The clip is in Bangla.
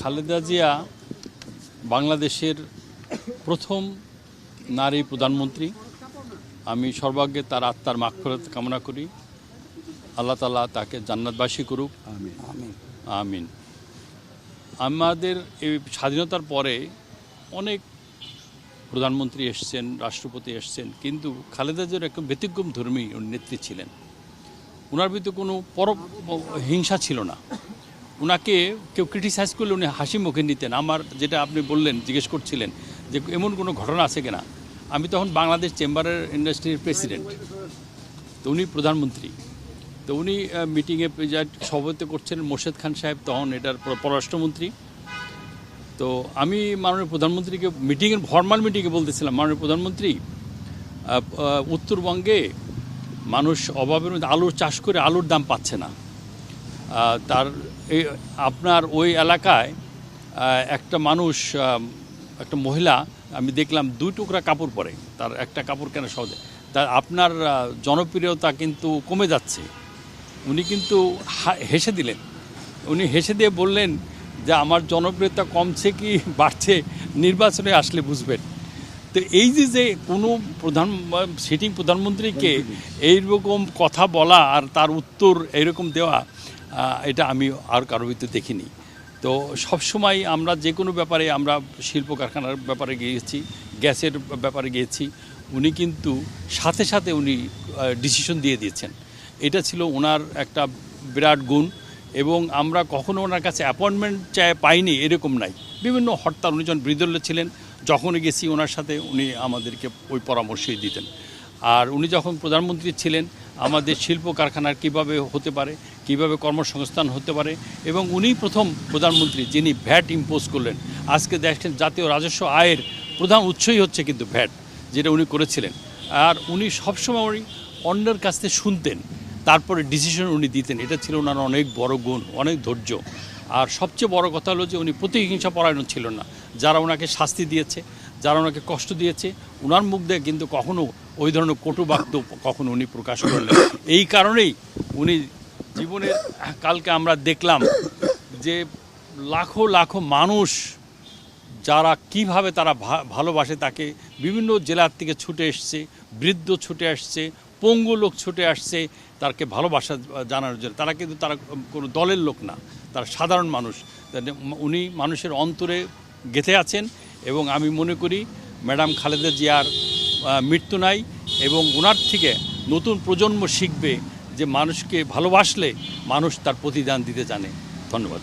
খালেদা জিয়া বাংলাদেশের প্রথম নারী প্রধানমন্ত্রী। আমি সর্বাগ্রে তার আত্মার মাগফিরাত কামনা করি। আল্লাহ তাআলা তাকে জান্নাতবাসী করুক। আমিন। আমিন। আমাদের এই স্বাধীনতার পরে অনেক প্রধানমন্ত্রী এসছেন, রাষ্ট্রপতি এসছেন, কিন্তু খালেদা জিয়ার একদম ব্যতিক্রম ধর্মী নেত্রী ছিলেন। ওনার ভিতরে কোনো হিংসা ছিল না। ওনাকে কেউ ক্রিটিসাইজ করলে উনি হাসি মুখে নিতেন। আমার যেটা আপনি বললেন, জিজ্ঞেস করছিলেন যে এমন কোনো ঘটনা আছে কিনা, আমি তখন বাংলাদেশ চেম্বারের ইন্ডাস্ট্রির প্রেসিডেন্ট, তো উনি প্রধানমন্ত্রী। তো উনি মিটিংয়ে সভাপতিত্ব করছেন মোর্শেদ খান সাহেব, তখন এটার পররাষ্ট্রমন্ত্রী। তো আমি মাননীয় প্রধানমন্ত্রীকে ফরমাল মিটিংয়ে বলতেছিলাম, মাননীয় প্রধানমন্ত্রী, উত্তরবঙ্গে মানুষ অভাবের মধ্যে আলুর চাষ করে আলুর দাম পাচ্ছে না। তার আপনার ওই এলাকায় একটা মানুষ, একটা মহিলা আমি দেখলাম 2 টুকরা কাপড় পরে, তার একটা কাপড় কেনা সহজে। তার আপনার জনপ্রিয়তা কিন্তু কমে যাচ্ছে। উনি কিন্তু হেসে দিলেন। উনি হেসে দিয়ে বললেন যে আমার জনপ্রিয়তা কমছে কি বাড়ছে নির্বাচনে আসলে বুঝবেন। তো এই যে কোনো সিটিং প্রধানমন্ত্রীকে এইরকম কথা বলা আর তার উত্তর এইরকম দেওয়া, এটা আমি আর কারোর ভিতরে দেখিনি। তো সবসময় আমরা যে কোনো ব্যাপারে, আমরা শিল্প কারখানার ব্যাপারে গিয়েছি, গ্যাসের ব্যাপারে গিয়েছি, উনি কিন্তু সাথে সাথে উনি ডিসিশন দিয়ে দিয়েছেন। এটা ছিল ওনার একটা বিরাট গুণ। এবং আমরা কখনো ওনার কাছে অ্যাপয়েন্টমেন্ট পাইনি এরকম নাই। বিভিন্ন হরতাল, উনি যখন বিরোধী দলে ছিলেন, যখনই গেছি ওনার সাথে উনি আমাদেরকে ওই পরামর্শই দিতেন। আর উনি যখন প্রধানমন্ত্রী ছিলেন, আমাদের শিল্প কারখানার কীভাবে হতে পারে, কিভাবে কর্মসংস্থান হতে পারে, এবং উনিই প্রথম প্রধানমন্ত্রী যিনি ভ্যাট ইম্পোজ করলেন। আজকে দেখেন জাতীয় রাজস্ব আয়ের প্রধান উৎসই হচ্ছে কিন্তু ভ্যাট, যেটা উনি করেছিলেন। আর উনি সবসময় অন্যের কাছ থেকে শুনতেন, তারপরে ডিসিশন উনি দিতেন। এটা ছিল ওনার অনেক বড় গুণ, অনেক ধৈর্য। আর সবচেয়ে বড় কথা হলো যে উনি প্রতিহিংসা পরায়ণ ছিল না। যারা ওনাকে শাস্তি দিয়েছে, যারা ওনাকে কষ্ট দিয়েছে, ওনার মুখ দিয়ে কিন্তু কখনো ওই ধরনের কটু বাক্য কখনো উনি প্রকাশ করলেন। এই কারণেই উনি জীবনের, কালকে আমরা দেখলাম যে লাখো লাখো মানুষ যারা কিভাবে তারা ভালোবাসে তাকে, বিভিন্ন জেলার থেকে ছুটে এসছে, বৃদ্ধ ছুটে আসছে, পঙ্গু লোক ছুটে আসছে তাকে ভালোবাসা জানানোর জন্য। তারা কিন্তু তারা কোনো দলের লোক না, তারা সাধারণ মানুষ। উনি মানুষের অন্তরে গেঁথে আছেন। এবং আমি মনে করি ম্যাডাম খালেদা জিয়ার মৃত্যু নাই, এবং ওনার থেকে নতুন প্রজন্ম শিখবে যে মানুষকে ভালোবাসলে মানুষ তার প্রতিদান দিতে জানে। ধন্যবাদ।